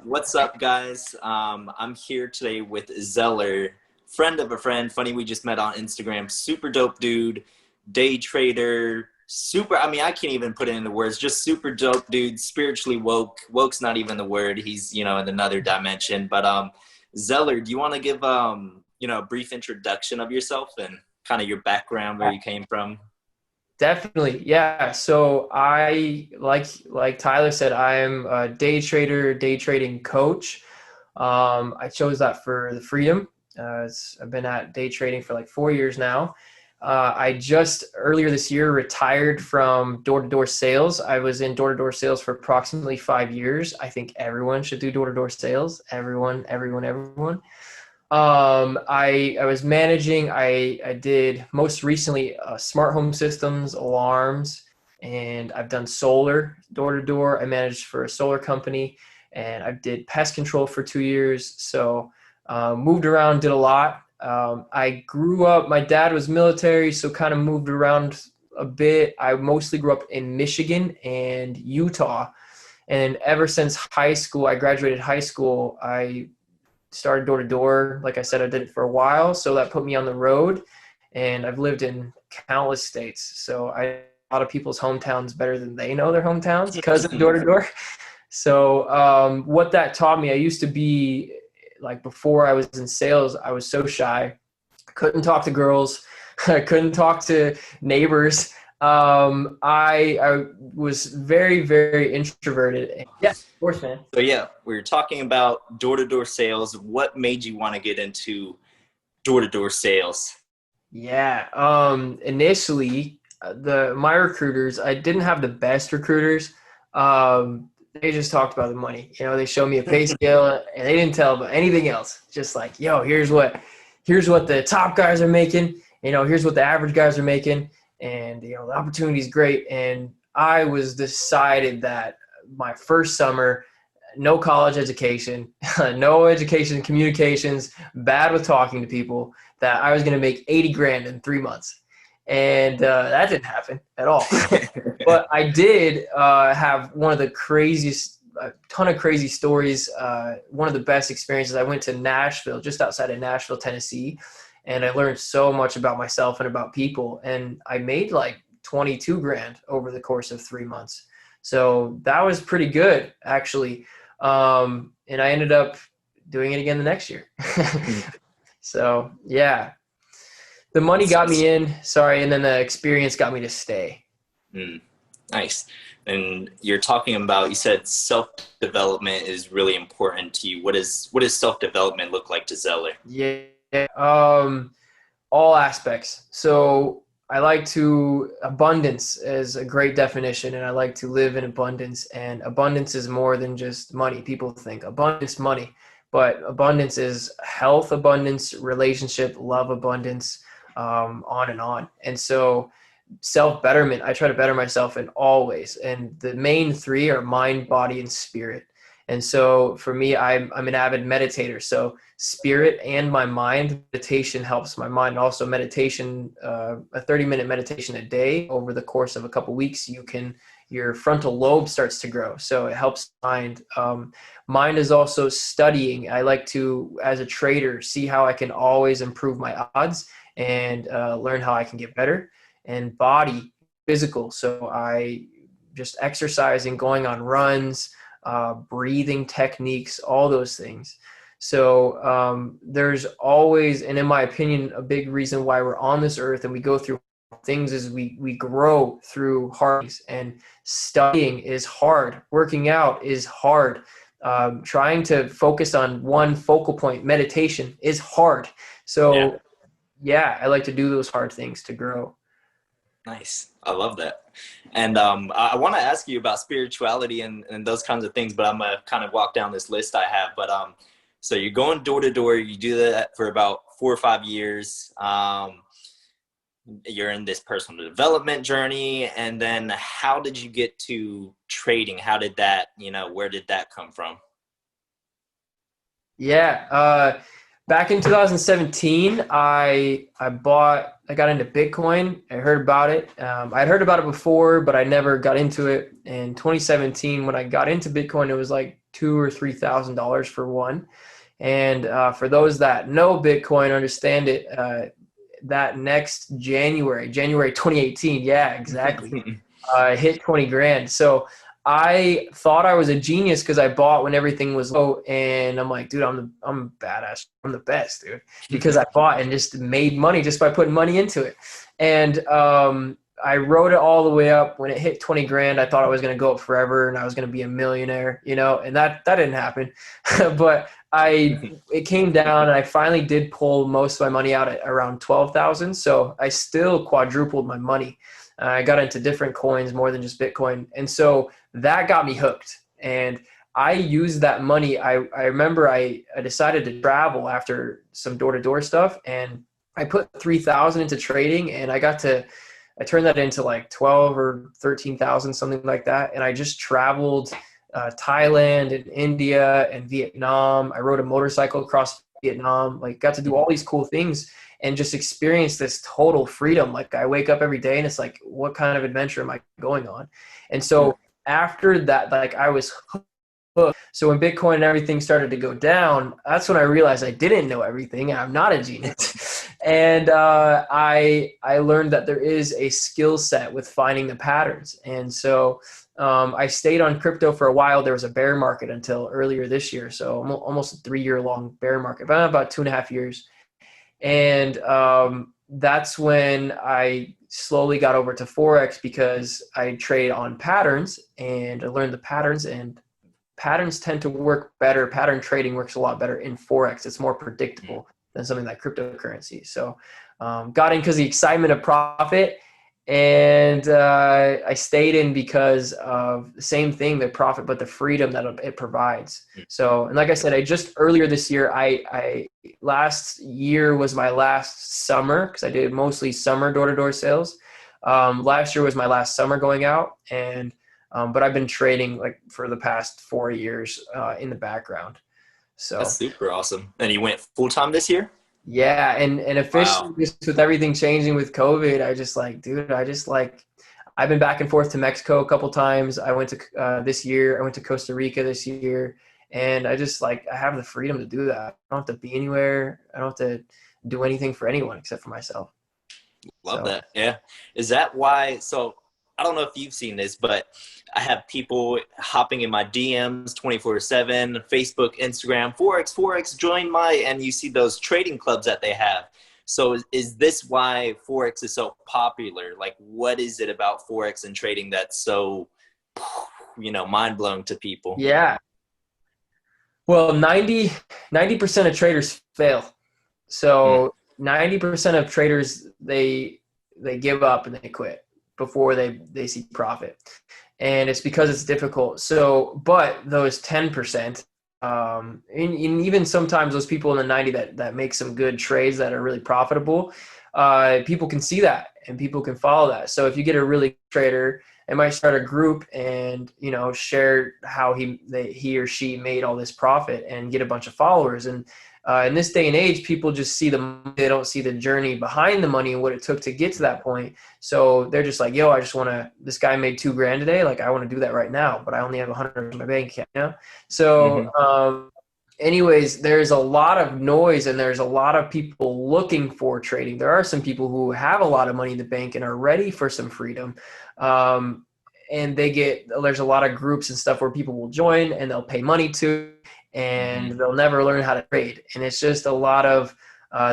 What's up, guys? I'm here today with Zellar, friend of a friend. Funny, we just met on Instagram. Super dope dude, day trader. I can't even put it into words. Just super dope dude, spiritually woke. Woke's not even the word. He's, in another dimension. But Zellar, do you want to give, a brief introduction of yourself and kind of your background, where you came from? Definitely. Yeah. So like Tyler said, I am a day trader, day trading coach. I chose that for the freedom. I've been at day trading for like 4 years now. I just earlier this year retired from door-to-door sales. I was in door-to-door sales for approximately 5 years. I think everyone should do door-to-door sales. Everyone. I was managing. I did most recently smart home systems, alarms, and I've done solar door to door. I managed for a solar company, and I did pest control for 2 years. So moved around, did a lot. I grew up. My dad was military, so kind of moved around a bit. I mostly grew up in Michigan and Utah, and ever since high school, I graduated high school. I started door to door. Like I said, I did it for a while. So that put me on the road, and I've lived in countless states. So a lot of people's hometowns better than they know their hometowns because of door to door. So what that taught me, I used to be like, before I was in sales, I was so shy. Couldn't talk to girls. I couldn't talk to neighbors. I was very, very introverted. Yeah, of course, man. So yeah, we were talking about door-to-door sales. What made you want to get into door-to-door sales? Yeah. Initially, my recruiters, I didn't have the best recruiters. They just talked about the money. They showed me a pay scale, and they didn't tell about anything else. Just like, yo, here's what the top guys are making. Here's what the average guys are making, and the opportunity is great. And I was decided that my first summer, no college education, no education in communications, bad with talking to people, that I was going to make 80 grand in 3 months. And that didn't happen at all. But I did have one of the craziest, a ton of crazy stories. One of the best experiences. I went to Nashville, just outside of Nashville, Tennessee, and I learned so much about myself and about people. And I made like 22 grand over the course of 3 months. So that was pretty good, actually. And I ended up doing it again the next year. So yeah, the money got me in, sorry, and then the experience got me to stay. Mm, nice. And you're talking about, you said self-development is really important to you. What does self-development look like to Zeller? Yeah, all aspects. So abundance is a great definition, and I like to live in abundance. And abundance is more than just money. People think abundance, money, but abundance is health, abundance, relationship, love, abundance, on and on. And so self-betterment, I try to better myself in all ways. And the main three are mind, body, and spirit. And so for me, I'm an avid meditator. So spirit and my mind, meditation helps my mind. Also meditation, a 30-minute meditation a day over the course of a couple weeks, your frontal lobe starts to grow. So it helps mind. Mind is also studying. I like to, as a trader, see how I can always improve my odds and learn how I can get better. And body, physical. So I just exercising, going on runs, breathing techniques, all those things. So there's always, and in my opinion, a big reason why we're on this earth and we go through things is we grow through hard things. And studying is hard. Working out is hard. Trying to focus on one focal point, meditation, is hard. So yeah, I like to do those hard things to grow. Nice. I love that. And I want to ask you about spirituality and those kinds of things, but I'm going to kind of walk down this list I have. But so you're going door to door, you do that for about 4 or 5 years. You're in this personal development journey. And then how did you get to trading? How did that, where did that come from? Yeah. Back in 2017, I bought I got into Bitcoin. I heard about it. I'd heard about it before, but I never got into it. In 2017, when I got into Bitcoin, it was like $2,000 or $3,000 for one. And for those that know Bitcoin, understand it, that next January 2018, yeah, exactly, hit 20 grand. So I thought I was a genius because I bought when everything was low, and I'm like, dude, I'm badass. I'm the best, dude, because I bought and just made money just by putting money into it. And I rode it all the way up. When it hit 20 grand, I thought I was going to go up forever and I was going to be a millionaire, and that didn't happen. But it came down, and I finally did pull most of my money out at around 12,000. So I still quadrupled my money. I got into different coins more than just Bitcoin. And so that got me hooked. And I used that money. I remember I decided to travel after some door-to-door stuff, and I put 3,000 into trading, and I turned that into like 12 or 13,000, something like that. And I just traveled Thailand and India and Vietnam. I rode a motorcycle across Vietnam, like got to do all these cool things and just experience this total freedom. Like I wake up every day and it's like, what kind of adventure am I going on? And so after that, like I was hooked. So when Bitcoin and everything started to go down, that's when I realized I didn't know everything. I'm not a genius. And I learned that there is a skill set with finding the patterns. And so I stayed on crypto for a while. There was a bear market until earlier this year. So almost a 3-year long bear market, about 2.5 years. And that's when I slowly got over to Forex because I trade on patterns and I learned the patterns, and patterns tend to work better. Pattern trading works a lot better in Forex. It's more predictable than something like cryptocurrency. So got in because the excitement of profit, and I stayed in because of the same thing, the profit, but the freedom that it provides. So, and like I said, earlier this year, last year was my last summer because I did mostly summer door-to-door sales. Last year was my last summer going out, and but I've been trading like for the past 4 years in the background. So that's super awesome. And you went full-time this year? Yeah, and officially, Wow. just with everything changing with COVID, I've been back and forth to Mexico a couple times. I went to this year. I went to Costa Rica this year, and I have the freedom to do that. I don't have to be anywhere. I don't have to do anything for anyone except for myself. Love that. Yeah. Is that why? So I don't know if you've seen this, but I have people hopping in my DMs 24/7, Facebook, Instagram, Forex, join and you see those trading clubs that they have. So is this why Forex is so popular? Like, what is it about Forex and trading that's so, mind blowing to people? Yeah. Well, 90% of traders fail. So 90% of traders, they give up and they quit before they see profit. And it's because it's difficult. So, but those 10%, and even sometimes those people in the 90 that make some good trades that are really profitable, people can see that and people can follow that. So if you get a really good trader, they might start a group and, share how he or she made all this profit and get a bunch of followers. And in this day and age, people just see they don't see the journey behind the money and what it took to get to that point. So they're just like, yo, this guy made $2,000 today. Like, I want to do that right now, but I only have 100 in my bank account, So, anyways, there's a lot of noise and there's a lot of people looking for trading. There are some people who have a lot of money in the bank and are ready for some freedom. And there's a lot of groups and stuff where people will join and they'll pay money to, and they'll never learn how to trade. And it's just a lot of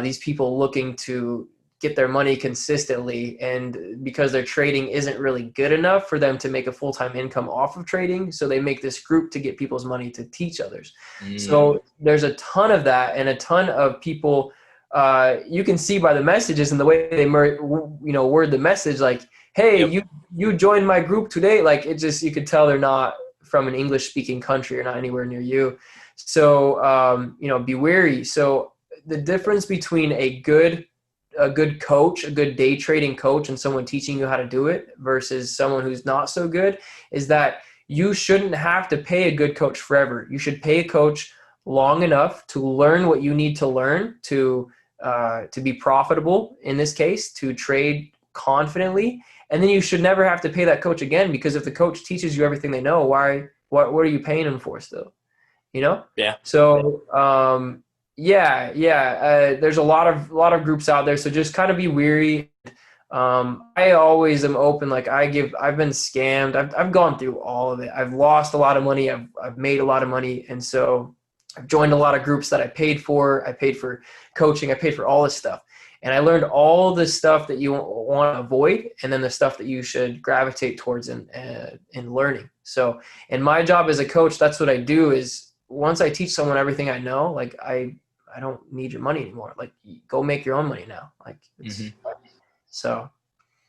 these people looking to get their money consistently, and because their trading isn't really good enough for them to make a full-time income off of trading, so they make this group to get people's money to teach others. So there's a ton of that, and a ton of people you can see by the messages and the way they word the message, like, hey, you joined my group today. Like, it just, you could tell they're not from an English speaking country or not anywhere near you. So be wary. So the difference between a good coach, a good day trading coach, and someone teaching you how to do it versus someone who's not so good is that you shouldn't have to pay a good coach forever. You should pay a coach long enough to learn what you need to learn to to be profitable in this case, to trade confidently. And then you should never have to pay that coach again, because if the coach teaches you everything they know, what are you paying them for still? You know? Yeah. So, there's a lot of groups out there. So just kind of be weary. I always am open. Like I've been scammed. I've gone through all of it. I've lost a lot of money. I've made a lot of money. And so I've joined a lot of groups that I paid for. I paid for coaching. I paid for all this stuff. And I learned all the stuff that you want to avoid, and then the stuff that you should gravitate towards in learning. So in my job as a coach, that's what I do is once I teach someone everything I know, like I don't need your money anymore. Like go make your own money now. Like So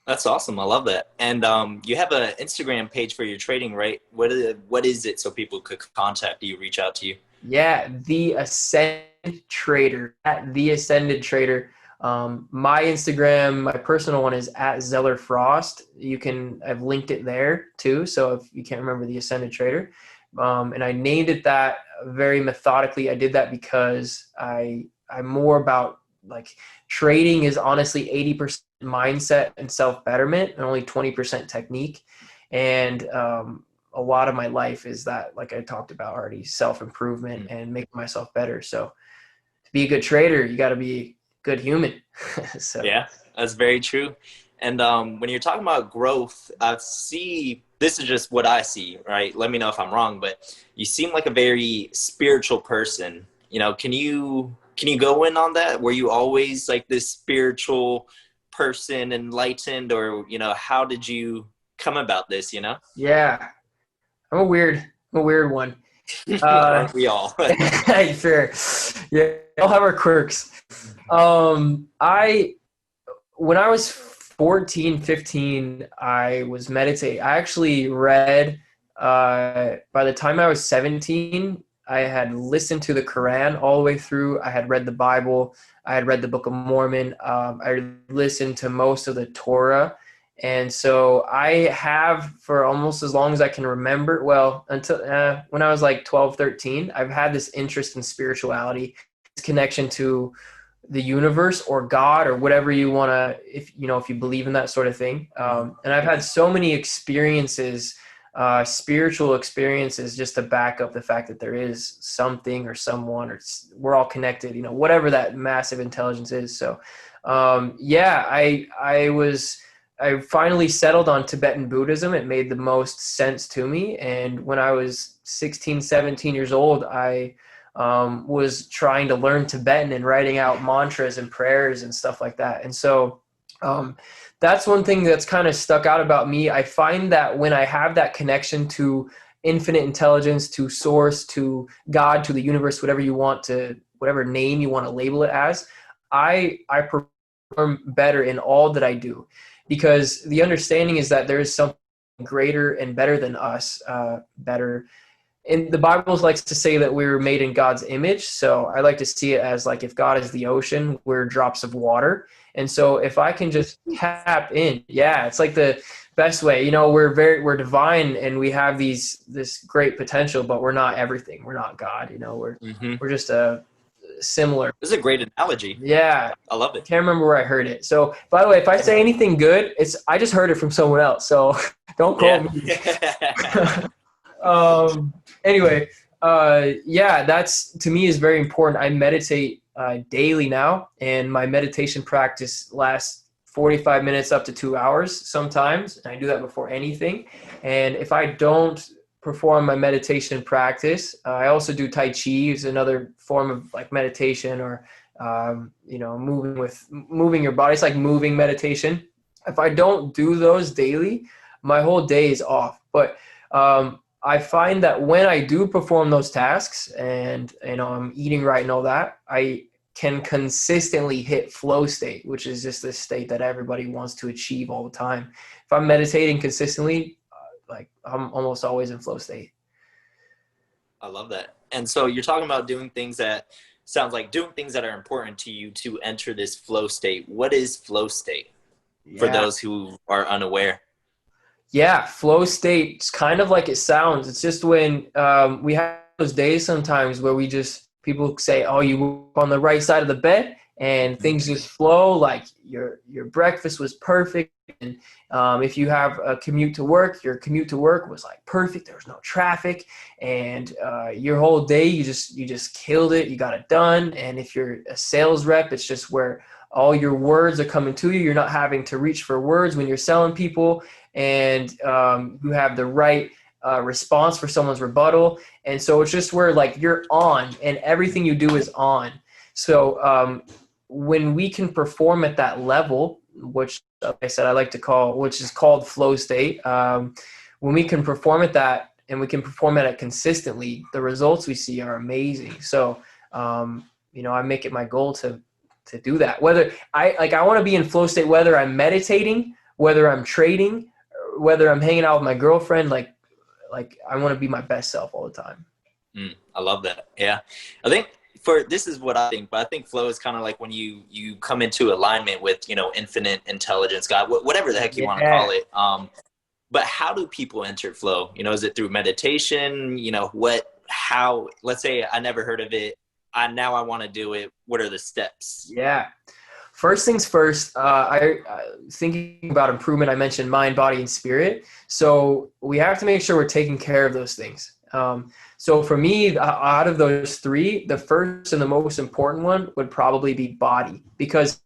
That's awesome. I love that. And you have an Instagram page for your trading, right? What is it so people could contact you, reach out to you? Yeah, The Ascended Trader, at The Ascended Trader. My Instagram, my personal one is at Zellar Frost. I've linked it there too. So if you can't remember The Ascended Trader, and I named it that very methodically. I did that because I'm more about like trading is honestly 80% mindset and self-betterment and only 20% technique. And a lot of my life is that, like I talked about already, self-improvement and making myself better. So to be a good trader, you got to be a good human. So yeah, that's very true. And when you're talking about growth, this is just what I see, right? Let me know if I'm wrong, but you seem like a very spiritual person. You know, can you go in on that? Were you always like this spiritual person, enlightened, or, you know, how did you come about this, you know? yeah, I'm a weird one. Aren't we all? Fair. Yeah, we all have our quirks. When I was 14, 15, I was meditating. I actually read, by the time I was 17, I had listened to the Quran all the way through. I had read the Bible. I had read the Book of Mormon. I listened to most of the Torah. And so I have, for almost as long as I can remember, well, until when I was like 12, 13, I've had this interest in spirituality, this connection to the universe or God or whatever you want to, if you believe in that sort of thing. And I've had so many experiences, spiritual experiences, just to back up the fact that there is something or someone, or we're all connected, whatever that massive intelligence is. So I finally settled on Tibetan Buddhism. It made the most sense to me. And when I was 16, 17 years old, I was trying to learn Tibetan and writing out mantras and prayers and stuff like that. And so that's one thing that's kind of stuck out about me. I find that when I have that connection to infinite intelligence, to source, to God, to the universe, whatever name you want to label it as, I perform better in all that I do. Because the understanding is that there is something greater and better than us, better. And the Bible likes to say that we were made in God's image. So I like to see it as like, if God is the ocean, we're drops of water. And so if I can just tap in, it's like the best way. We're divine and we have this great potential, but we're not everything. We're not God. We're just a similar. This is a great analogy. Yeah. I love it. Can't remember where I heard it. So by the way, if I say anything good, I just heard it from someone else. So don't quote me. Anyway, that's, to me, is very important. I meditate daily now, and my meditation practice lasts 45 minutes up to 2 hours sometimes. And I do that before anything. And if I don't perform my meditation practice, I also do Tai Chi. It's another form of like meditation, or moving your body. It's like moving meditation. If I don't do those daily, my whole day is off. But I find that when I do perform those tasks, and I'm eating right and all that, I can consistently hit flow state, which is just this state that everybody wants to achieve all the time. If I'm meditating consistently, I'm almost always in flow state. I love that. And so you're talking about doing things that are important to you to enter this flow state. What is flow state for those who are unaware? Yeah, flow state is kind of like it sounds. It's just when we have those days sometimes where people say, oh, you move on the right side of the bed, and things just flow. Like your breakfast was perfect, and if you have a commute to work, your commute to work was like perfect. There was no traffic, and your whole day you just killed it. You got it done. And if you're a sales rep, it's just where all your words are coming to you. You're not having to reach for words when you're selling people, and you have the right response for someone's rebuttal. And so it's just where like you're on, and everything you do is on. So when we can perform at that level, which like I said, I like to call, which is called flow state. When we can perform at that, and we can perform at it consistently, the results we see are amazing. So, I make it my goal to do that. Whether I want to be in flow state, whether I'm meditating, whether I'm trading, whether I'm hanging out with my girlfriend, like I want to be my best self all the time. I love that. Yeah. I think this is what I think, but I think flow is kind of like when you come into alignment with, infinite intelligence, God, whatever the heck you want to call it. But how do people enter flow? Is it through meditation? How, let's say I never heard of it. Now I want to do it. What are the steps? Yeah. First things first, I thinking about improvement, I mentioned mind, body, and spirit. So we have to make sure we're taking care of those things. So for me, out of those three, the first and the most important one would probably be body, because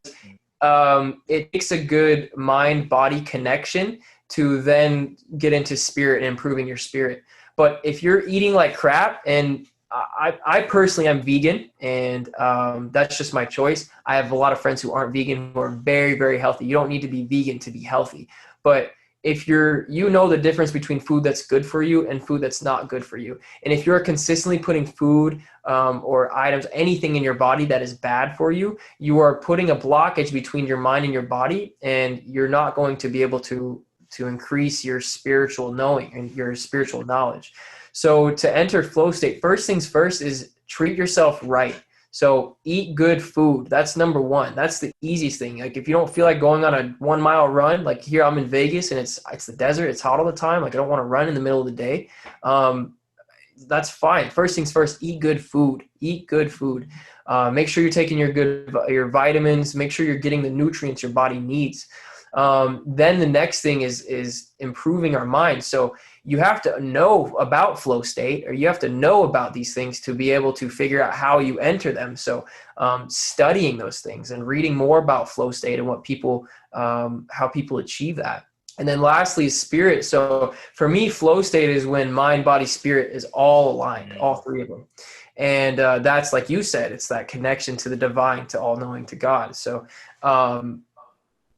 it takes a good mind-body connection to then get into spirit and improving your spirit. But if you're eating like crap, and I personally am vegan, and that's just my choice. I have a lot of friends who aren't vegan who are very, very healthy. You don't need to be vegan to be healthy. But if you know the difference between food that's good for you and food that's not good for you. And if you're consistently putting food or items, anything in your body that is bad for you, you are putting a blockage between your mind and your body, and you're not going to be able to increase your spiritual knowing and your spiritual knowledge. So to enter flow state, first things first is treat yourself right. So eat good food. That's number one. That's the easiest thing. Like if you don't feel like going on a 1 mile run, like here I'm in Vegas and it's the desert, it's hot all the time. Like I don't want to run in the middle of the day. That's fine. First things first, eat good food. Eat good food. Make sure you're taking your vitamins. Make sure you're getting the nutrients your body needs. Then the next thing is improving our mind. So you have to know about flow state, or you have to know about these things to be able to figure out how you enter them. So studying those things and reading more about flow state and what how people achieve that. And then lastly is spirit. So for me, flow state is when mind, body, spirit is all aligned, all three of them. And that's like you said, it's that connection to the divine, to all knowing, to God. So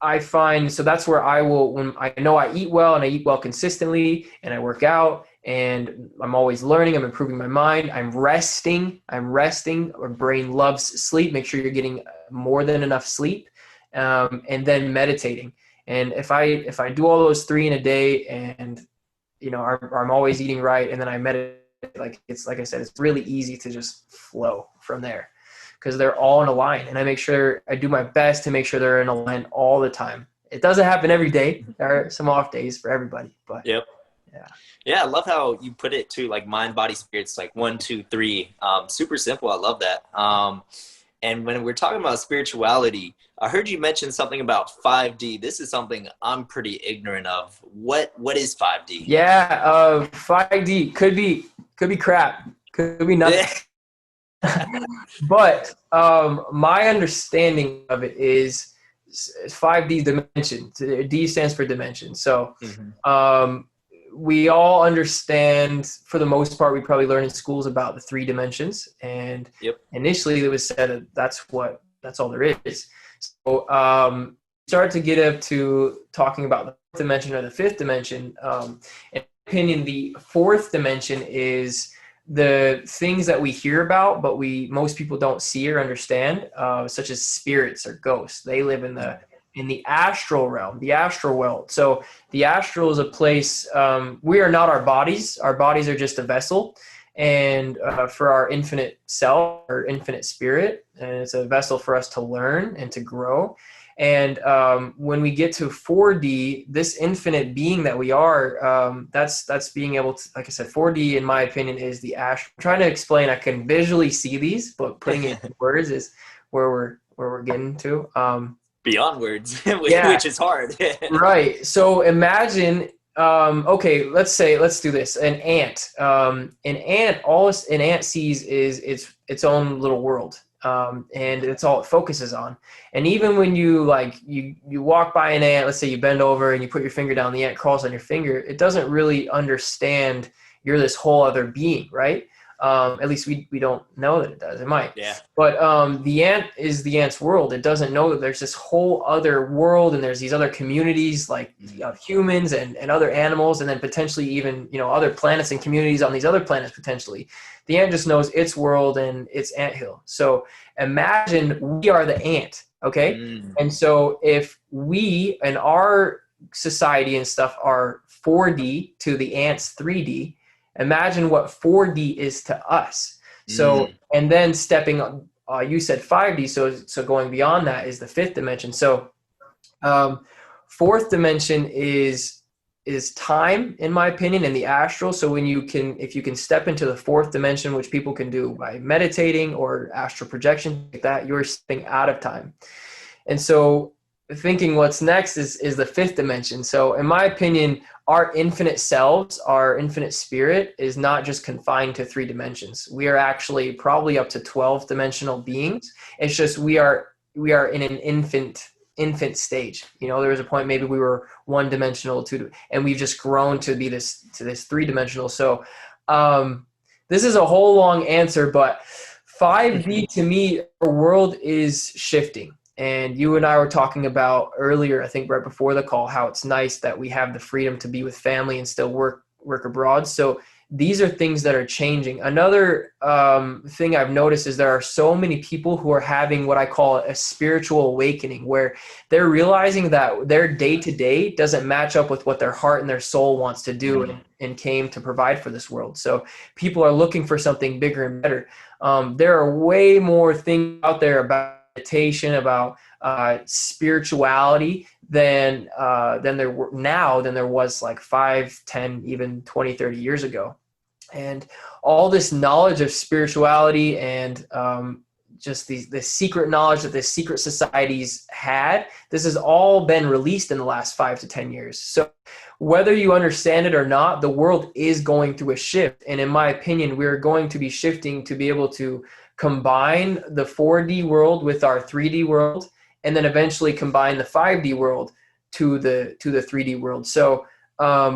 I find, so that's where when I know I eat well and I eat well consistently and I work out and I'm always learning, I'm improving my mind, I'm resting. Our brain loves sleep. Make sure you're getting more than enough sleep, and then meditating. And if I do all those three in a day, and I'm always eating right, and then I meditate, like I said, it's really easy to just flow from there, because they're all in a line, and I make sure I do my best to make sure they're in a line all the time. It doesn't happen every day. There are some off days for everybody, but yep. Yeah. I love how you put it too, like mind, body, spirits, like 1, 2, 3. Super simple. I love that. And when we're talking about spirituality, I heard you mention something about 5D. This is something I'm pretty ignorant of. What is 5D? Yeah. 5D could be crap. Could be nothing. But my understanding of it is 5D dimension. D stands for dimension. So we all understand, for the most part, we probably learn in schools about the 3 dimensions. And initially it was said that's all there is. So start to get up to talking about the 4th dimension or the 5th dimension. In my opinion, the 4th dimension is the things that we hear about, but most people don't see or understand, such as spirits or ghosts. They live in the astral realm, the astral world. So the astral is a place, we are not our bodies. Our bodies are just a vessel. And for our infinite self or infinite spirit, and it's a vessel for us to learn and to grow. And when we get to 4D, this infinite being that we are, that's being able to, like I said, 4D, in my opinion, is the astral. I'm trying to explain, I can visually see these, but putting it in words is where we're getting to. Beyond words, Yeah, which is hard. right. So imagine, okay, let's do this. All an ant sees is its own little world. And it's all it focuses on. And even when you you walk by an ant, let's say you bend over and you put your finger down, the ant crawls on your finger. It doesn't really understand you're this whole other being, right? At least we don't know that it does. It might. Yeah. But the ant is the ant's world. It doesn't know that there's this whole other world and there's these other communities like humans and other animals, and then potentially even, other planets and communities on these other planets potentially. The ant just knows its world and its anthill. So imagine we are the ant, okay? And so if we and our society and stuff are 4D to the ant's 3D, imagine what 4D is to us. So, and then stepping on, you said 5D. So going beyond that is the fifth dimension. So, fourth dimension is time, in my opinion, in the astral. So if you can step into the fourth dimension, which people can do by meditating or astral projection like that, you're stepping out of time. And so thinking what's next is the fifth dimension. So in my opinion, our infinite selves, our infinite spirit is not just confined to 3 dimensions. We are actually probably up to 12 dimensional beings. It's just we are in an infant stage. There was a point maybe we were 1 dimensional, 2, and we've just grown to be this 3 dimensional. So this is a whole long answer, but 5D to me, our world is shifting. And you and I were talking about earlier, I think right before the call, how it's nice that we have the freedom to be with family and still work abroad. So these are things that are changing. Another thing I've noticed is there are so many people who are having what I call a spiritual awakening, where they're realizing that their day-to-day doesn't match up with what their heart and their soul wants to do and came to provide for this world. So people are looking for something bigger and better. There are way more things out there about meditation, about spirituality than there was like 5, 10, even 20, 30 years ago. And all this knowledge of spirituality and just the secret knowledge that the secret societies had, this has all been released in the last 5 to 10 years. So whether you understand it or not, the world is going through a shift. And in my opinion, we're going to be shifting to be able to combine the 4D world with our 3D world, and then eventually combine the 5D world to the 3D world. So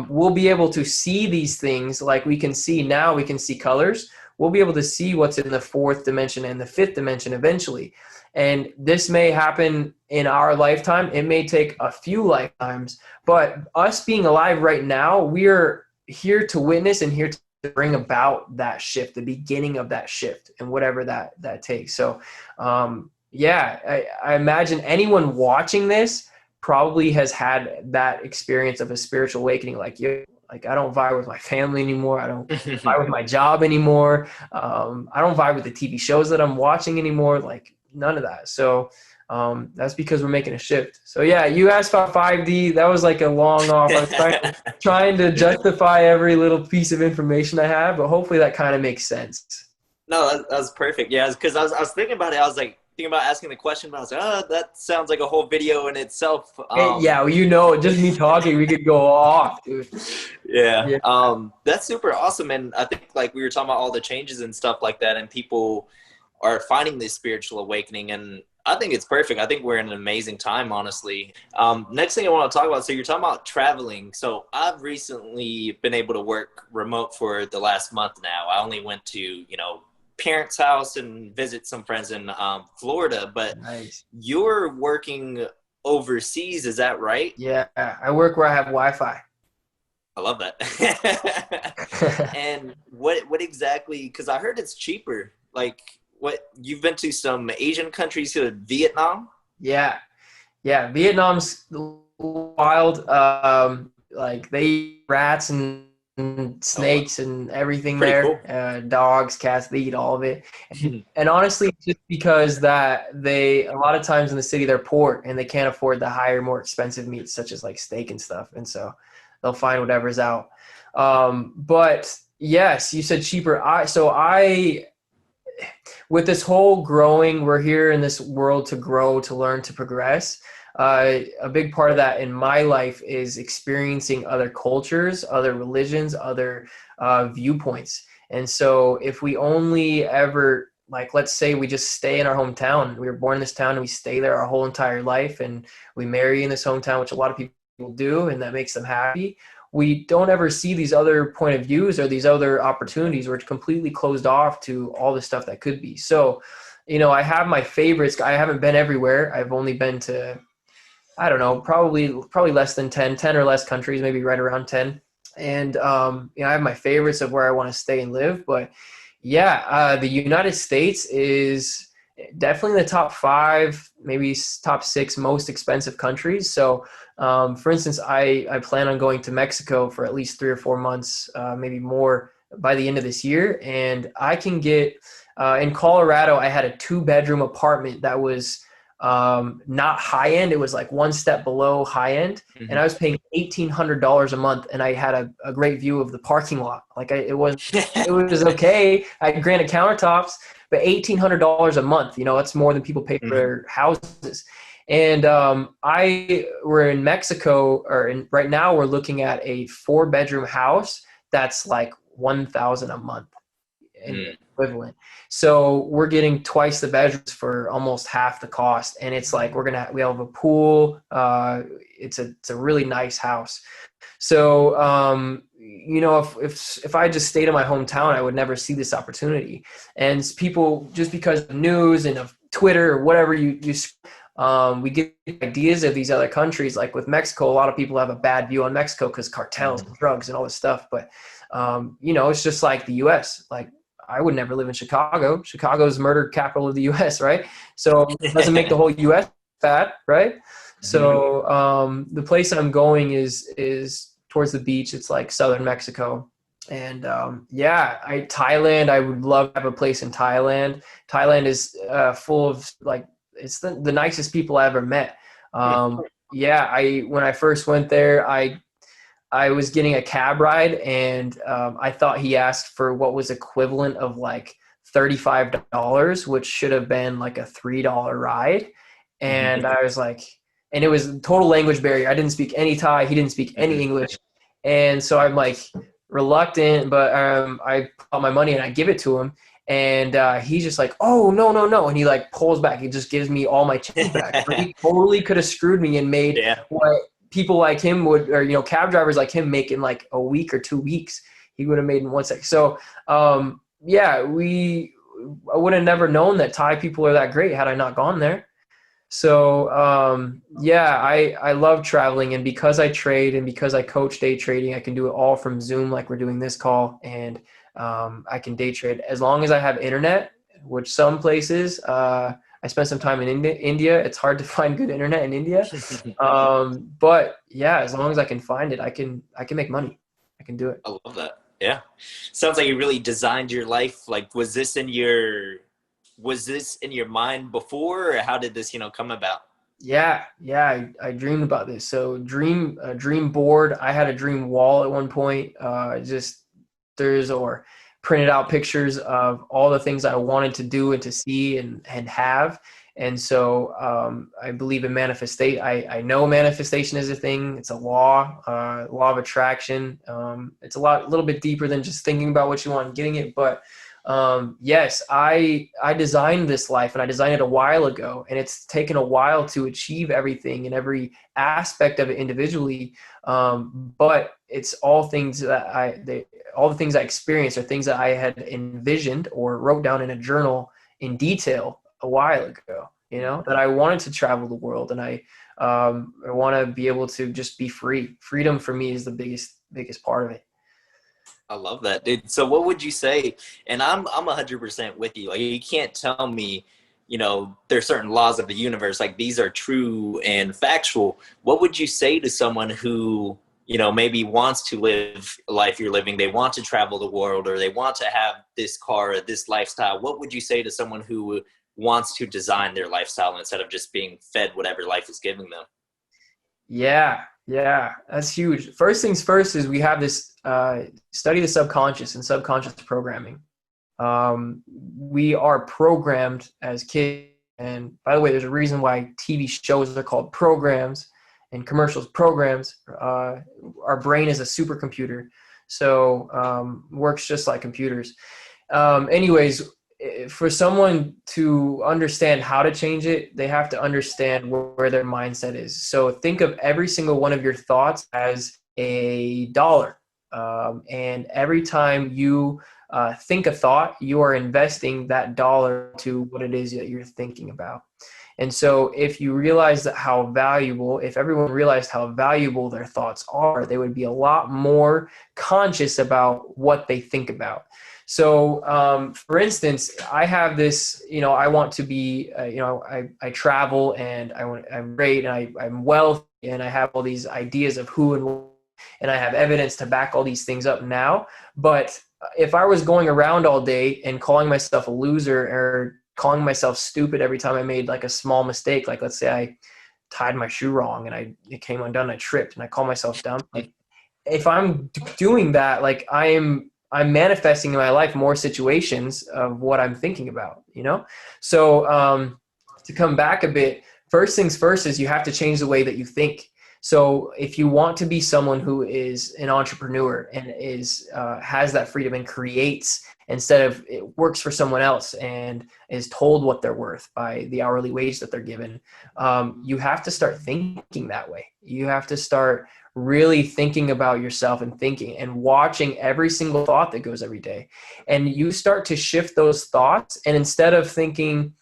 we'll be able to see these things like we can see now. We can see colors. We'll be able to see what's in the 4th dimension and the 5th dimension eventually. And this may happen in our lifetime. It may take a few lifetimes, but us being alive right now, we're here to witness and here to bring about that shift, the beginning of that shift, and whatever that takes. So I imagine anyone watching this probably has had that experience of a spiritual awakening. Like I don't vibe with my family anymore. I don't vibe with my job anymore. I don't vibe with the TV shows that I'm watching anymore. Like none of that. So that's because we're making a shift. So yeah, you asked about 5D. That was like a long off. I was trying to justify every little piece of information I have, but hopefully that kind of makes sense. No, that's perfect. Yeah, because I was thinking about it. I was like thinking about asking the question, but I was like, oh, that sounds like a whole video in itself. Yeah, well, just me talking, we could go off, dude. Yeah. That's super awesome. And I think like we were talking about all the changes and stuff like that, and people are finding this spiritual awakening, and I think it's perfect. I think we're in an amazing time, honestly. Next thing I want to talk about, so you're talking about traveling. So I've recently been able to work remote for the last month now. I only went to, parents' house and visit some friends in Florida, but nice. You're working overseas, is that right? Yeah, I work where I have Wi-Fi. I love that. And what exactly, because I heard it's cheaper. Like, what, you've been to some Asian countries, to Vietnam? Yeah, Vietnam's wild. Like they eat rats and snakes and everything there. Cool. Dogs, cats, they eat all of it. And honestly, just because that a lot of times in the city they're poor and they can't afford the higher, more expensive meats such as like steak and stuff, and so they'll find whatever's out. But yes, you said cheaper. with this whole growing, we're here in this world to grow, to learn, to progress. A big part of that in my life is experiencing other cultures, other religions, other viewpoints. And so if we only ever, like, let's say we just stay in our hometown, we were born in this town and we stay there our whole entire life, and we marry in this hometown, which a lot of people do, and that makes them happy. We don't ever see these other point of views or these other opportunities. We're completely closed off to all the stuff that could be. So, I have my favorites. I haven't been everywhere. I've only been to, I don't know, probably less than 10 or less countries, maybe right around 10. And, I have my favorites of where I want to stay and live. But yeah, the United States is definitely the top 5, maybe top 6 most expensive countries. So, for instance, I plan on going to Mexico for at least 3 or 4 months, maybe more by the end of this year. And I can get, in Colorado, I had a 2-bedroom apartment that was not high end. It was like one step below high end. Mm-hmm. And I was paying $1,800 a month, and I had a great view of the parking lot. Like it was okay. I had granite countertops, but $1,800 a month, that's more than people pay for their houses. And we're in Mexico, right now we're looking at a 4-bedroom house that's like $1,000 a month in equivalent. So we're getting twice the bedrooms for almost half the cost. And it's like, we have a pool. It's a really nice house. So, if I just stayed in my hometown, I would never see this opportunity. And people, just because of news and of Twitter or whatever we get ideas of these other countries. Like with Mexico, a lot of people have a bad view on Mexico because cartels and drugs and all this stuff. But, it's just like the US. Like, I would never live in Chicago. Chicago's murder capital of the US, right? So it doesn't make the whole US bad, right? So the place I'm going is towards the beach. It's like southern Mexico. And Thailand, I would love to have a place in Thailand. Thailand is full of, like, it's the nicest people I ever met. When I first went there, I was getting a cab ride, and I thought he asked for what was equivalent of like $35, which should have been like a $3 ride. And I was like, and it was total language barrier. I didn't speak any Thai. He didn't speak any English. And so I'm like reluctant, but I put my money and I give it to him. And he's just like, oh, no, no, no. And he like pulls back. He just gives me all my change back. He totally could have screwed me and made what people like him would, or, cab drivers like him make in like a week or 2 weeks. He would have made in 1 second. So, I would have never known that Thai people are that great had I not gone there. So, I love traveling, and because I trade and because I coach day trading, I can do it all from Zoom, like we're doing this call. And I can day trade as long as I have internet, which some places, I spent some time in India. It's hard to find good internet in India. But yeah, as long as I can find it, I can make money. I can do it. I love that. Yeah. Sounds like you really designed your life. Like, was this in your mind before, or how did this, come about? Yeah. I dreamed about this. So dream board. I had a dream wall at one point, or printed out pictures of all the things I wanted to do and to see and have. And so I believe in manifestation. I know manifestation is a thing. It's a law of attraction. It's a little bit deeper than just thinking about what you want and getting it. But yes, I designed this life, and I designed it a while ago, and it's taken a while to achieve everything and every aspect of it individually. But it's all things all the things I experienced are things that I had envisioned or wrote down in a journal in detail a while ago, that I wanted to travel the world, and I want to be able to just be free. Freedom for me is the biggest part of it. I love that, dude. So what would you say? And I'm 100% with you. Like, you can't tell me, there's certain laws of the universe, like these are true and factual. What would you say to someone who, maybe wants to live a life you're living? They want to travel the world, or they want to have this car or this lifestyle. What would you say to someone who wants to design their lifestyle instead of just being fed whatever life is giving them? Yeah, that's huge. First things first is we have this study the subconscious and subconscious programming. We are programmed as kids. And by the way, there's a reason why TV shows are called programs and commercials programs. Our brain is a supercomputer, so works just like computers. Anyways, for someone to understand how to change it, they have to understand where their mindset is. So think of every single one of your thoughts as a dollar. And every time you think a thought, you are investing that dollar to what it is that you're thinking about. And so if you realize that how valuable, if everyone realized how valuable their thoughts are, they would be a lot more conscious about what they think about. So, for instance, I have this, I want to be, I travel and I'm great and I'm wealthy and I have all these ideas of who and what, and I have evidence to back all these things up now. But if I was going around all day and calling myself a loser or calling myself stupid every time I made like a small mistake, like let's say I tied my shoe wrong and it came undone, I tripped and I call myself dumb. Like if I'm doing that, like I'm manifesting in my life more situations of what I'm thinking about, So to come back a bit, first things first is you have to change the way that you think. So if you want to be someone who is an entrepreneur and has that freedom and creates instead of it works for someone else and is told what they're worth by the hourly wage that they're given, you have to start thinking that way. You have to start really thinking about yourself and thinking and watching every single thought that goes every day. And you start to shift those thoughts. And instead of thinking,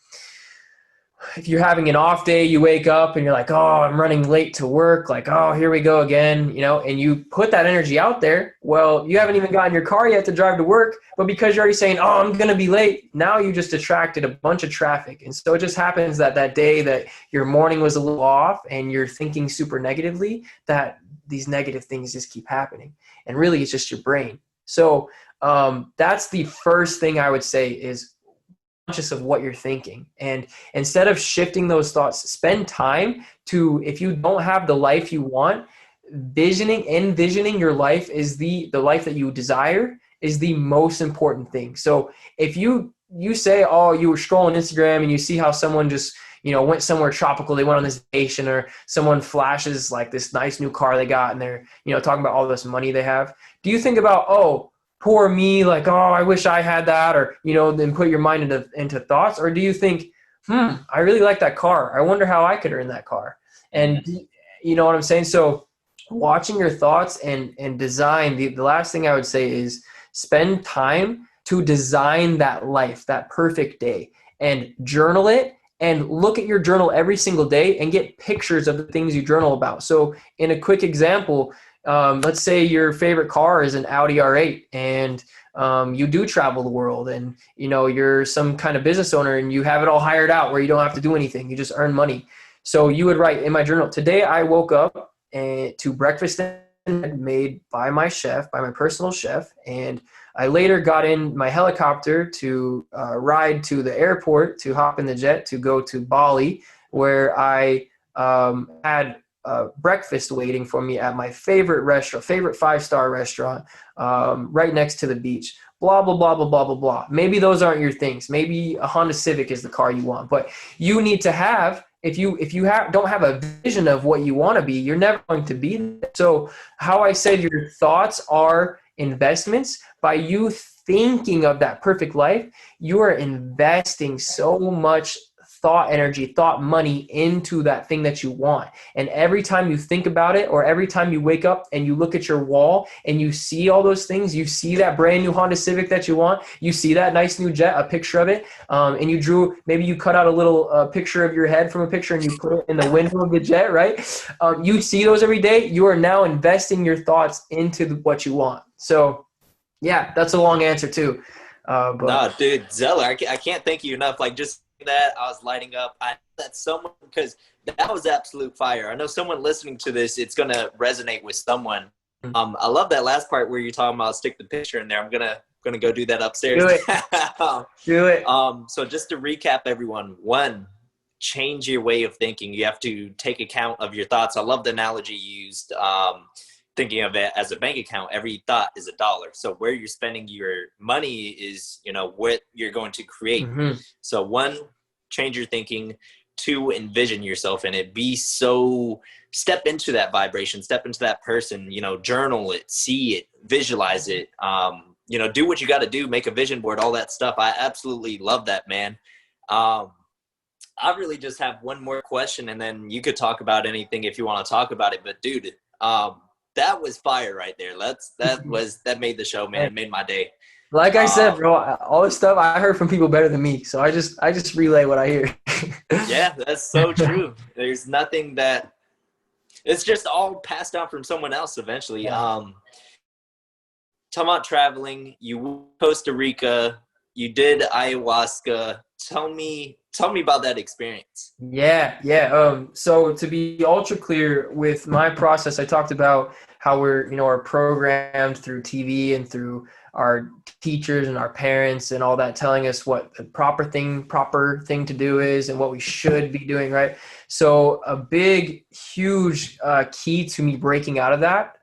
if you're having an off day, you wake up and you're like, oh, I'm running late to work. Like, oh, here we go again, and you put that energy out there. Well, you haven't even gotten your car yet to drive to work, but because you're already saying, oh, I'm going to be late. Now you just attracted a bunch of traffic. And so it just happens that day that your morning was a little off and you're thinking super negatively, that these negative things just keep happening. And really it's just your brain. So that's the first thing I would say is conscious of what you're thinking. And instead of shifting those thoughts, spend time to, if you don't have the life you want, envisioning your life is the life that you desire is the most important thing. So if you say, oh, you were scrolling Instagram and you see how someone just, went somewhere tropical, they went on this vacation, or someone flashes like this nice new car they got and they're, talking about all this money they have. Do you think about, oh, poor me, like, oh, I wish I had that, or, then put your mind into thoughts? Or do you think, I really like that car. I wonder how I could earn that car. And you know what I'm saying? So watching your thoughts and design, the last thing I would say is spend time to design that life, that perfect day, and journal it. And look at your journal every single day and get pictures of the things you journal about. So in a quick example, let's say your favorite car is an Audi R8 and you do travel the world and, you're some kind of business owner and you have it all hired out where you don't have to do anything. You just earn money. So you would write in my journal, today I woke up to breakfast made by my chef, by my personal chef. And I later got in my helicopter to ride to the airport, to hop in the jet, to go to Bali, where I had breakfast waiting for me at my favorite 5-star restaurant, right next to the beach. Blah, blah, blah, blah, blah, blah, blah. Maybe those aren't your things. Maybe a Honda Civic is the car you want, but you need to have, if you don't have a vision of what you want to be, you're never going to be there. So how I said your thoughts are investments, by you thinking of that perfect life, you are investing so much thought energy, thought money into that thing that you want. And every time you think about it, or every time you wake up and you look at your wall and you see all those things, you see that brand new Honda Civic that you want, you see that nice new jet, a picture of it, and maybe you cut out a little picture of your head from a picture and you put it in the window of the jet, right? You see those every day. You are now investing your thoughts into what you want. So yeah, that's a long answer too. No, dude, Zeller, I can't thank you enough. Like, just that, I was lighting up. That's someone, because that was absolute fire. I know someone listening to this, it's gonna resonate with someone. I love that last part where you're talking about stick the picture in there. I'm gonna go do that upstairs. Do it. Do it. So just to recap, everyone, one, change your way of thinking. You have to take account of your thoughts. I love the analogy you used. thinking of it as a bank account, every thought is a dollar. So where you're spending your money is, you know, what you're going to create. Mm-hmm. So one, change your thinking. Two, envision yourself in it. Be so, step into that vibration, step into that person, you know, journal it, see it, visualize it. You know, do what you got to do, make a vision board, all that stuff. I absolutely love that, man. I really just have one more question, and then you could talk about anything if you want to talk about it. But dude, that was fire right there. That made the show, man. It made my day. Like I said, bro, all this stuff I heard from people better than me, so I just relay what I hear. Yeah, that's so true. There's nothing that, it's just all passed down from someone else eventually. Yeah. Talking about traveling, you went to Costa Rica, you did ayahuasca. Tell me about that experience. Yeah. So to be ultra clear with my process, I talked about how we're programmed through TV and through our teachers and our parents and all that, telling us what the proper thing to do is and what we should be doing, right? So a big, huge key to me breaking out of that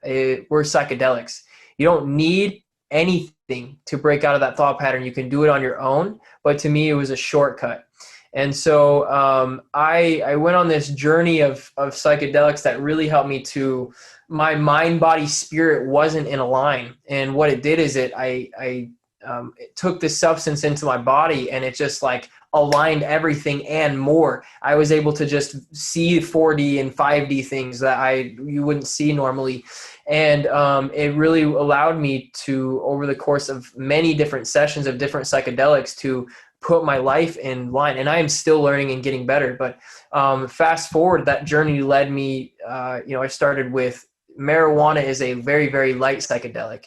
were psychedelics. You don't need anything to break out of that thought pattern. You can do it on your own, but to me, it was a shortcut. And so I went on this journey of psychedelics that really helped me to, my mind, body, spirit wasn't in a line. And what it did is it took this substance into my body, and it just like aligned everything and more. I was able to just see 4D and 5D things that you wouldn't see normally. And it really allowed me to, over the course of many different sessions of different psychedelics, to put my life in line. And I am still learning and getting better. But fast forward, that journey led me, I started with marijuana. Is a very, very light psychedelic,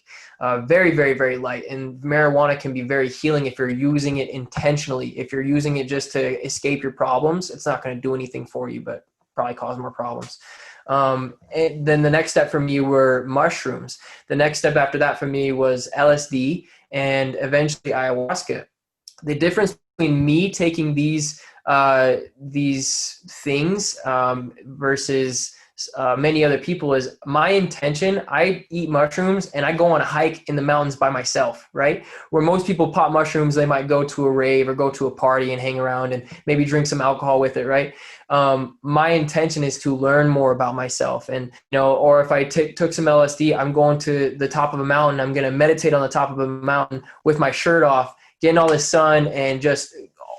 very, very, very light. And marijuana can be very healing if you're using it intentionally. If you're using it just to escape your problems, it's not going to do anything for you, but probably cause more problems. And then the next step for me were mushrooms. The next step after that for me was LSD and eventually ayahuasca. The difference between me taking these things versus many other people is my intention. I eat mushrooms and I go on a hike in the mountains by myself, right? Where most people pop mushrooms, they might go to a rave or go to a party and hang around and maybe drink some alcohol with it, right? My intention is to learn more about myself, and or if I took some LSD, I'm going to the top of a mountain. I'm going to meditate on the top of a mountain with my shirt off, getting all the sun and just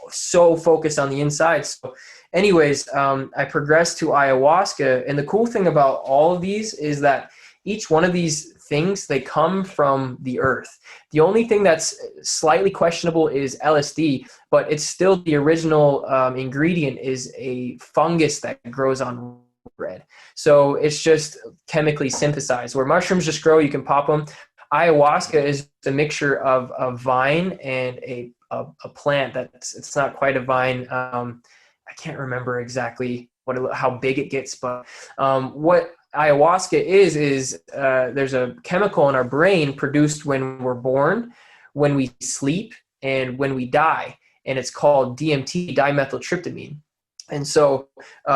so focused on the inside. So anyways, I progressed to ayahuasca. And the cool thing about all of these is that each one of these things, they come from the earth. The only thing that's slightly questionable is LSD, but it's still the original ingredient is a fungus that grows on bread. So it's just chemically synthesized. Where mushrooms just grow, you can pop them. Ayahuasca is a mixture of a vine and a plant it's not quite a vine. I can't remember exactly how big it gets, but what ayahuasca is there's a chemical in our brain produced when we're born, when we sleep, and when we die, and it's called DMT, dimethyltryptamine. And so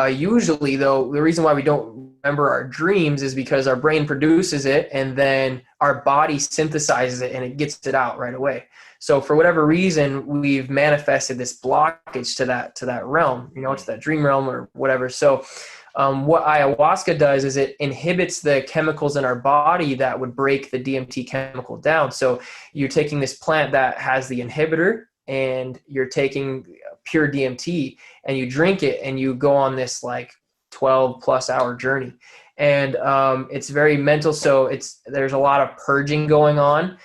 usually, though, the reason why we don't remember our dreams is because our brain produces it and then our body synthesizes it and it gets it out right away. So for whatever reason, we've manifested this blockage to that realm, to that dream realm or whatever. So what ayahuasca does is it inhibits the chemicals in our body that would break the DMT chemical down. So you're taking this plant that has the inhibitor and you're taking pure DMT and you drink it and you go on this like 12 plus hour journey. And it's very mental. So there's a lot of purging going on.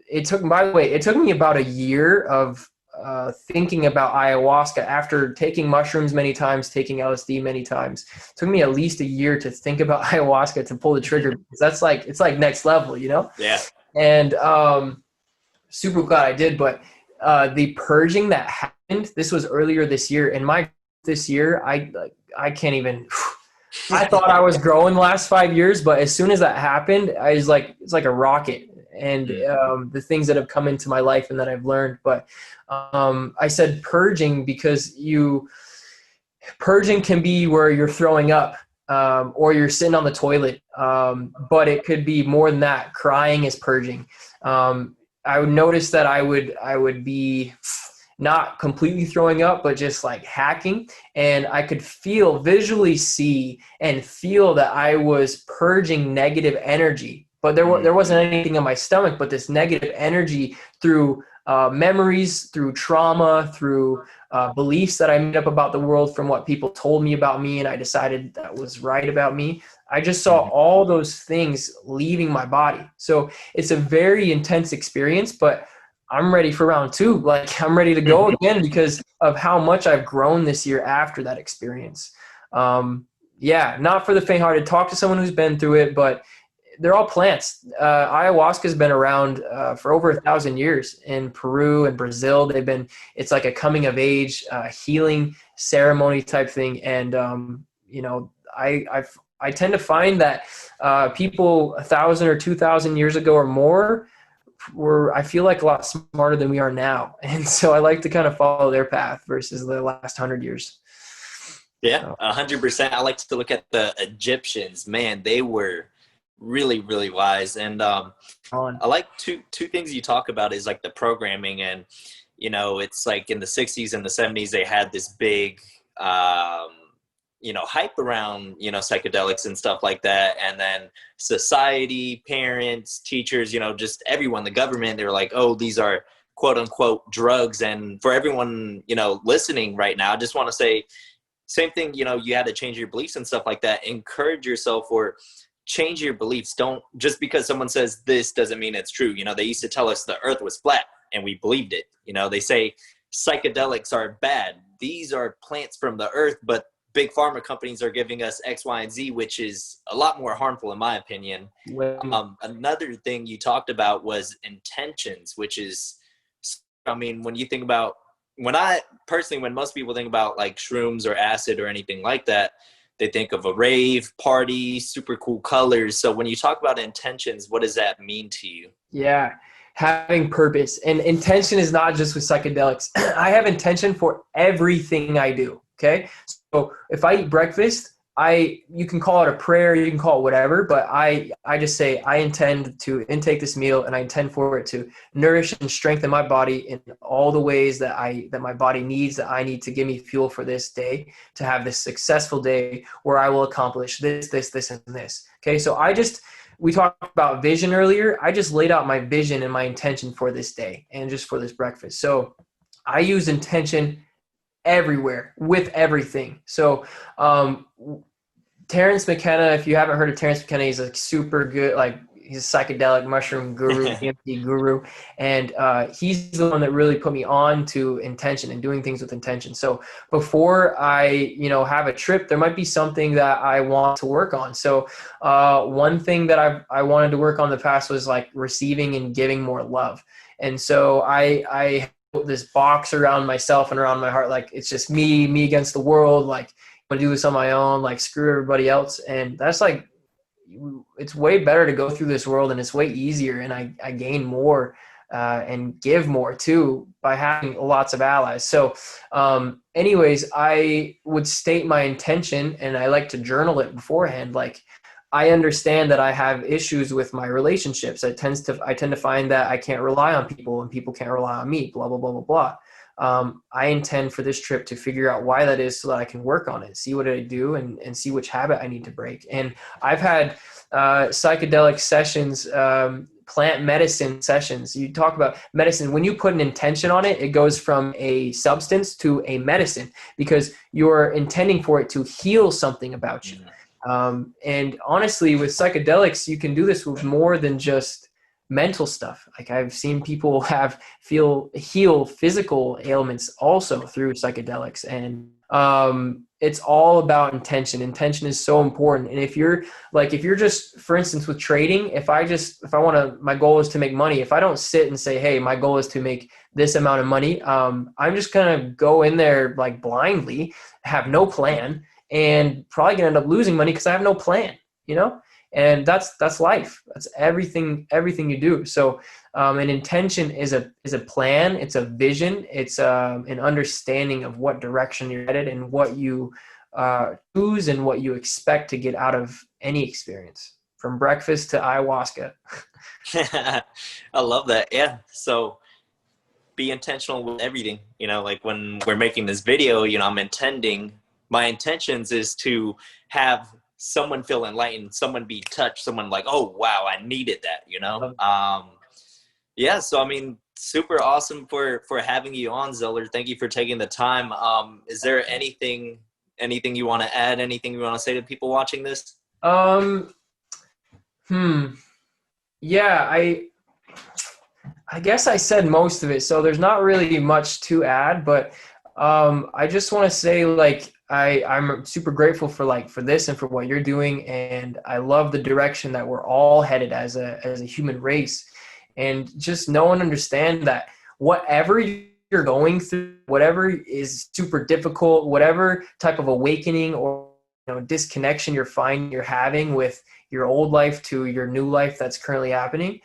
It took me about a year of thinking about ayahuasca after taking mushrooms many times, taking LSD many times. It took me at least a year to think about ayahuasca to pull the trigger, because it's like next level, Yeah. And super glad I did. But the purging that happened, this was earlier this year. And this year, I can't even. I thought I was growing the last 5 years, but as soon as that happened, it's like a rocket. And the things that have come into my life and that I've learned. But I said purging because purging can be where you're throwing up or you're sitting on the toilet. But it could be more than that. Crying is purging. I would notice that I would be not completely throwing up, but just like hacking. And I could visually see and feel that I was purging negative energy, but there wasn't anything in my stomach, but this negative energy through memories, through trauma, through beliefs that I made up about the world from what people told me about me, and I decided that was right about me. I just saw all those things leaving my body. So it's a very intense experience, but I'm ready for round two. Like, I'm ready to go again because of how much I've grown this year after that experience. Yeah, not for the faint-hearted. Talk to someone who's been through it, but they're all plants. Ayahuasca has been around for over 1,000 years in Peru and Brazil. It's like a coming of age healing ceremony type thing. And, I tend to find that people 1,000 or 2,000 years ago or more I feel like a lot smarter than we are now. And so I like to kind of follow their path versus the last 100 years. Yeah, 100%. I like to look at the Egyptians. Man, they were really, really wise. And I like two things you talk about is like the programming. And, it's like in the 60s and the 70s, they had this big, hype around, psychedelics and stuff like that. And then society, parents, teachers, just everyone, the government, they were like, oh, these are quote unquote drugs. And for everyone, listening right now, I just want to say same thing, you had to change your beliefs and stuff like that. Encourage yourself or change your beliefs. Don't just because someone says this doesn't mean it's true. They used to tell us the earth was flat and we believed it. They say psychedelics are bad. These are plants from the earth, but big pharma companies are giving us X, Y, and Z, which is a lot more harmful in my opinion. Another thing you talked about was intentions, which is, when you think about, when most people think about like shrooms or acid or anything like that, they think of a rave party, super cool colors. So when you talk about intentions, what does that mean to you? Yeah. Having purpose, and intention is not just with psychedelics. I have intention for everything I do. Okay. So if I eat breakfast, you can call it a prayer, you can call it whatever, but I just say, I intend to intake this meal and I intend for it to nourish and strengthen my body in all the ways that my body needs, that I need to give me fuel for this day, to have this successful day where I will accomplish this, and this. Okay. So we talked about vision earlier. I just laid out my vision and my intention for this day and just for this breakfast. So I use intention everywhere with everything. So Terrence McKenna, if you haven't heard of Terrence McKenna, he's a super good, he's a psychedelic mushroom guru, DMT guru. And he's the one that really put me on to intention and doing things with intention. So before I, have a trip, there might be something that I want to work on. So one thing that I wanted to work on in the past was like receiving and giving more love. And so I this box around myself and around my heart, like it's just me against the world, like I'm gonna do this on my own, like screw everybody else. And that's like, it's way better to go through this world, and it's way easier, and I gain more and give more too by having lots of allies. So anyways, I would state my intention, and I like to journal it beforehand. Like, I understand that I have issues with my relationships. I tend to find that I can't rely on people and people can't rely on me, blah, blah, blah, blah, blah. I intend for this trip to figure out why that is so that I can work on it, see what I do, and see which habit I need to break. And I've had psychedelic sessions, plant medicine sessions. You talk about medicine. When you put an intention on it, it goes from a substance to a medicine because you're intending for it to heal something about you. And honestly, with psychedelics, you can do this with more than just mental stuff. Like I've seen people heal physical ailments also through psychedelics. And it's all about intention. Intention is so important. And if you're just, for instance, with trading, my goal is to make money. If I don't sit and say, hey, my goal is to make this amount of money, I'm just going to go in there like blindly, have no plan, and probably gonna end up losing money because I have no plan, and that's life. That's everything you do. So an intention is a plan, it's a vision, it's an understanding of what direction you're headed and what you choose and what you expect to get out of any experience, from breakfast to ayahuasca. I love that. Yeah. So be intentional with everything. You know, like when we're making this video, you know, my intentions is to have someone feel enlightened, someone be touched, someone like, oh wow, I needed that, you know. Yeah, so I mean, super awesome for having you on, Zeller. Thank you for taking the time. Is there anything you want to add, anything you want to say to people watching this? Um, hmm. Yeah, I guess I said most of it, so there's not really much to add, but I just want to say, like, I'm super grateful for this and for what you're doing, and I love the direction that we're all headed as a human race. And just know and understand that whatever you're going through, whatever is super difficult, whatever type of awakening or disconnection you're having with your old life to your new life that's currently happening,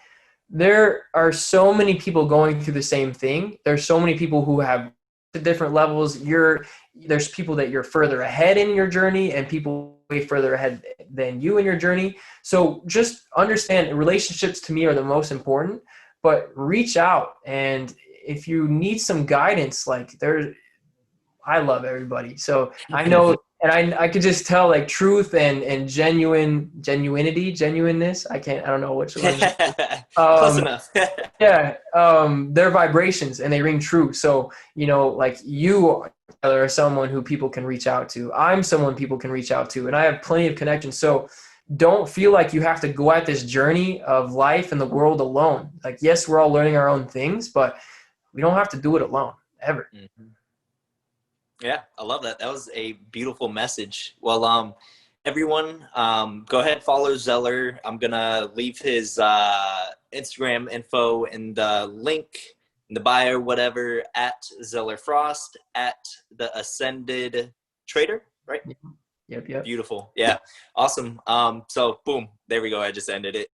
there are so many people going through the same thing. There's so many people who have different levels. There's people that you're further ahead in your journey and people way further ahead than you in your journey. So just understand, relationships to me are the most important, but reach out. And if you need some guidance, I love everybody. So I know, and I could just tell, like, truth and genuineness. I don't know which one. Close enough. Yeah, they're vibrations and they ring true. So, like, you are someone who people can reach out to. I'm someone people can reach out to, and I have plenty of connections. So don't feel like you have to go at this journey of life and the world alone. Like, yes, we're all learning our own things, but we don't have to do it alone, ever. Mm-hmm. Yeah, I love that. That was a beautiful message. Well, everyone, go ahead, follow Zeller. I'm gonna leave his Instagram info in the link in the bio, whatever, at Zeller Frost, at the Ascended Trader, right? Yep. Beautiful. Yeah, awesome. So boom, there we go. I just ended it.